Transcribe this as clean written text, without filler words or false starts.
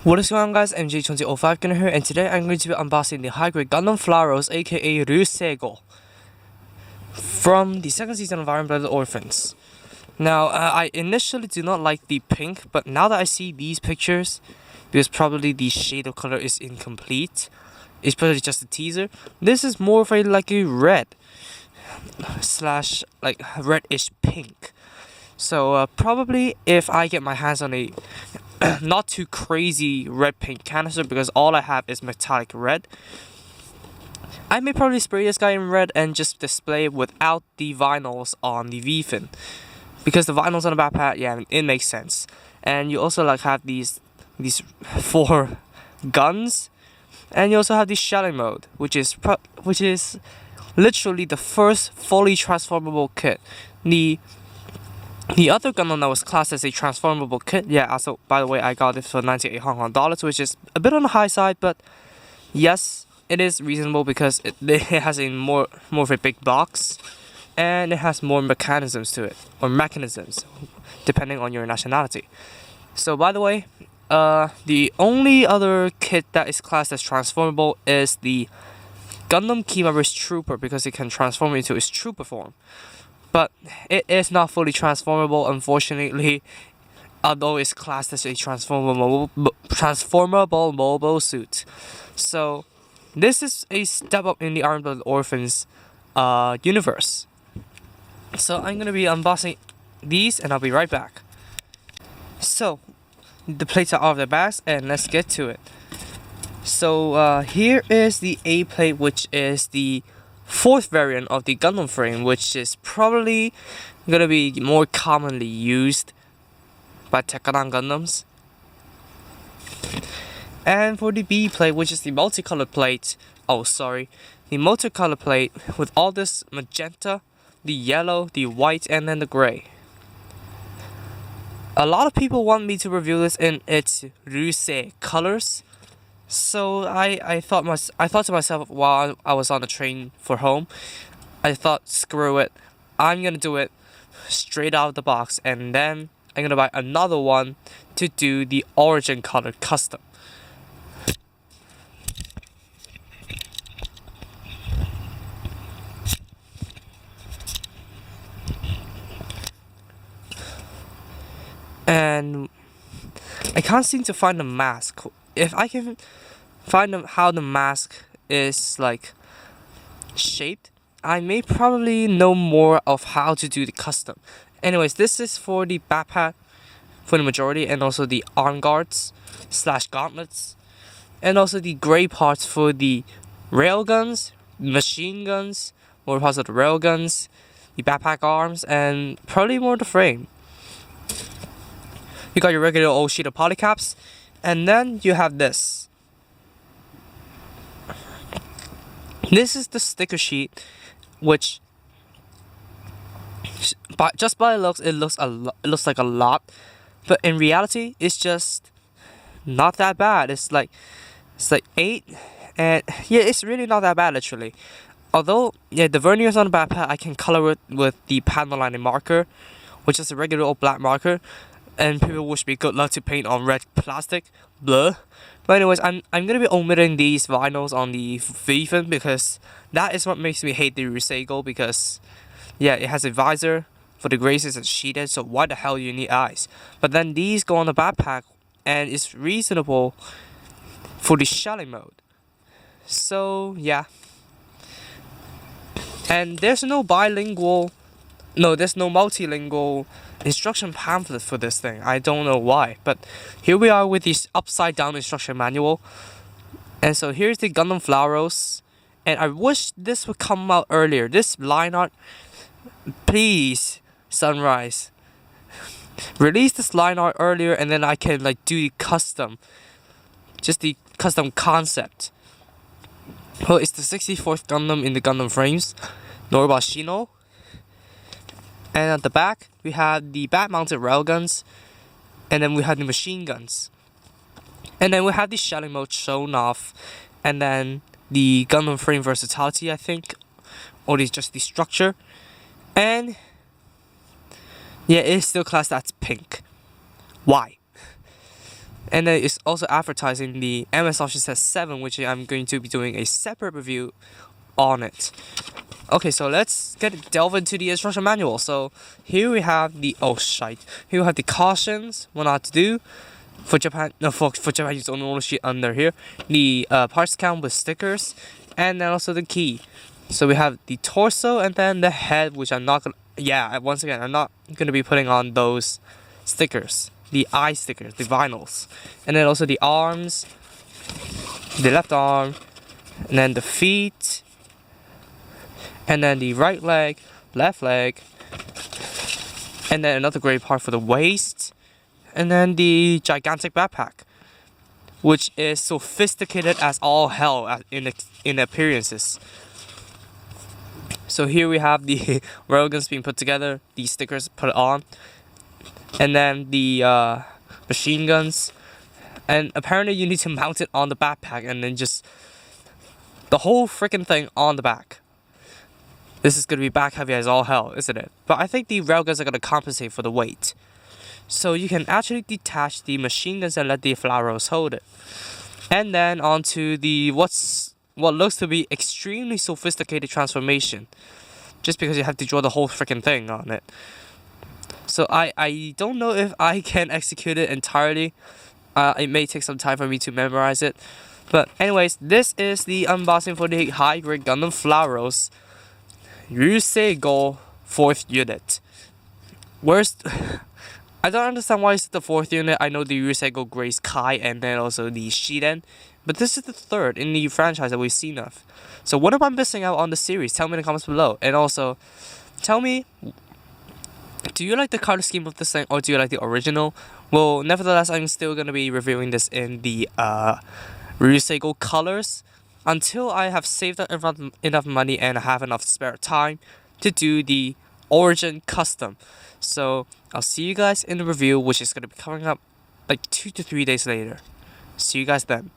What is going on, guys? MJ2005 Gunner here, and today I'm going to be unboxing the high-grade Gundam Flauros, aka Ryusei-Go, from the second season of Iron Blooded Orphans. Now, I initially do not like the pink, but now that I see these pictures, because probably the shade of color is incomplete, it's probably just a teaser, this is more of a red slash reddish pink. So probably if I get my hands on a not too crazy red paint canister, because all I have is metallic red, I may probably spray this guy in red and just display it without the vinyls on the V-fin, because the vinyls on the backpack, yeah, it makes sense. And you also have these 4 guns, and you also have the shelling mode, which is literally the first fully transformable kit. The other Gundam that was classed as a transformable kit, yeah, also, by the way, I got it for 98 Hong Kong dollars, which is a bit on the high side, but yes, it is reasonable because it has a more of a big box, and it has more mechanisms to it, or mechanisms, depending on your nationality. So, by the way, the only other kit that is classed as transformable is the Gundam Kimaris Trooper, because it can transform into its trooper form. But it is not fully transformable, unfortunately, although it's classed as a transformable mobile suit. So this is a step up in the Iron Blooded Orphans universe. So I'm going to be unboxing these, and I'll be right back. So the plates are out of the bags, and let's get to it. So here is the A plate, which is the 4th variant of the Gundam frame, which is probably gonna be more commonly used by Tekkadan Gundams. And for the B plate, which is the multicolored plate, the multicolored plate with all this magenta, the yellow, the white, and then the gray. A lot of people want me to review this in its Ryusei colors. So I thought to myself while I was on the train for home, I thought, screw it, I'm gonna do it straight out of the box, and then I'm gonna buy another one to do the origin color custom. And I can't seem to find the mask. If I can find how the mask is shaped, I may probably know more of how to do the custom. Anyways, this is for the backpack for the majority, and also the arm guards / gauntlets, and also the gray parts for the railguns, machine guns, more parts of the railguns, the backpack arms, and probably more of the frame. You got your regular old sheet of polycaps. And then you have this. This is the sticker sheet, which, just by the looks, it looks like a lot, but in reality, it's just not that bad. It's like 8, and yeah, it's really not that bad literally. Although, yeah, the verniers on the backpack, I can color it with the panel lining marker, which is a regular old black marker. And people wish me good luck to paint on red plastic, blah. But anyways, I'm gonna be omitting these vinyls on the V-fin, because that is what makes me hate the Ryusei-Go, because yeah, it has a visor for the graces and sheeted, so why the hell you need eyes? But then these go on the backpack, and it's reasonable for the shelling mode. So yeah. And there's no multilingual instruction pamphlet for this thing. I don't know why, but here we are with this upside down instruction manual. And so here's the Gundam Flauros, and I wish this would come out earlier. This line art, please, Sunrise, release this line art earlier, and then I can do the custom, just the custom concept. Well, it's the 64th Gundam in the Gundam frames, Norba. And at the back, we have the back-mounted railguns, and then we have the machine guns. And then we have the shelling mode shown off, and then the Gundam frame versatility, I think, or just the structure. And yeah, it is still classed as pink. Why? And then it's also advertising the MS Office 7, which I'm going to be doing a separate review on it. Okay, so let's delve into the instruction manual. So here we have the Here we have the cautions, what not to do. For Japan, no, for Japan, use only all sheet under here. The parts count with stickers, and then also the key. So we have the torso and then the head, which I'm not gonna. Yeah, once again, I'm not gonna be putting on those stickers, the eye stickers, the vinyls, and then also the arms, the left arm, and then the feet, and then the right leg, left leg, and then another great part for the waist. And then the gigantic backpack, which is sophisticated as all hell in appearances. So here we have the railguns being put together, the stickers put on, and then the machine guns. And apparently you need to mount it on the backpack and then just the whole freaking thing on the back. This is gonna be back heavy as all hell, isn't it? But I think the railguns are gonna compensate for the weight. So you can actually detach the machine guns and let the Flauros hold it. And then onto the what looks to be extremely sophisticated transformation. Just because you have to draw the whole freaking thing on it. So I don't know if I can execute it entirely. It may take some time for me to memorize it. But anyways, this is the unboxing for the high-grade Gundam Flauros Ryusei-Go 4th unit. I don't understand why it's the 4th unit. I know the Ryusei-Go Grace Kai and then also the Shiden, but this is the 3rd in the franchise that we've seen of. So what am I missing out on the series? Tell me in the comments below. And also, tell me, do you like the color scheme of this thing or do you like the original? Well, nevertheless, I'm still going to be reviewing this in the Ryusei-Go colors until I have saved up enough money and have enough spare time to do the origin custom. So I'll see you guys in the review, which is going to be coming up like 2 to 3 days later. See you guys then.